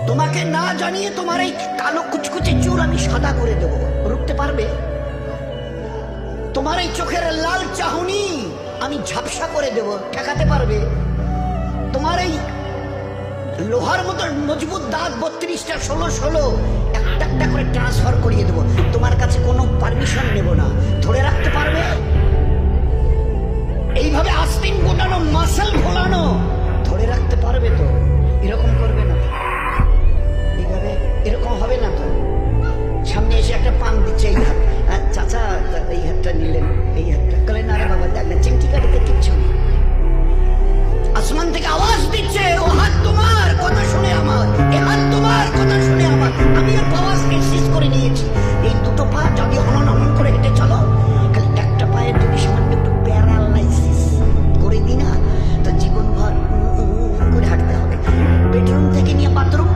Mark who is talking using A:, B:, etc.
A: তোমাকে না জানিয়ে তোমার এই কালো কুচকুচে চুল আমি সাদা করে দেব, রুখতে পারবে? তোমার এই চোখের লাল চাহনি আমি ঝাপসা করে দেব, ঠেকাতে পারবে? তোমার এই লোহার মতো মজবুত দাঁত 32টা 16 একটা একটা করে ট্রান্সফার করিয়ে দেবো। তোমার কাছে কোনো পারমিশন নেব না, ধরে রাখতে পারবে? এইভাবে আস্তিন গোটানো, মাসেল ঘোলানো ধরে রাখতে পারবে তো? এরকম করবে না তো? এইভাবে এরকম হবে না তো? সামনে এসে একটা পান দিচ্ছে, এই হাত, চাচা এই হাতটা নিলেন, এই হাতটা কলে না রে বাবা, দেখ না চিমটি কাটিতে কিচ্ছু নেই। আসমান থেকে আওয়াজ দিচ্ছে, ও হাত তোমার কথা শুনে আমার, এ হাত তোমার কথা শুনে আমার। আমি ওর পাওয়াজ এক্সিস করে নিয়েছি। এই দুটো পা যদি হনন হনন করে হেঁটে চলো, খালি একটা পায়ের যদি সামান্য একটু প্যারালাইসিস করে দিই না, তো জীবনভর করে হাঁটতে হবে। বেডরুম থেকে নিয়ে বাথরুম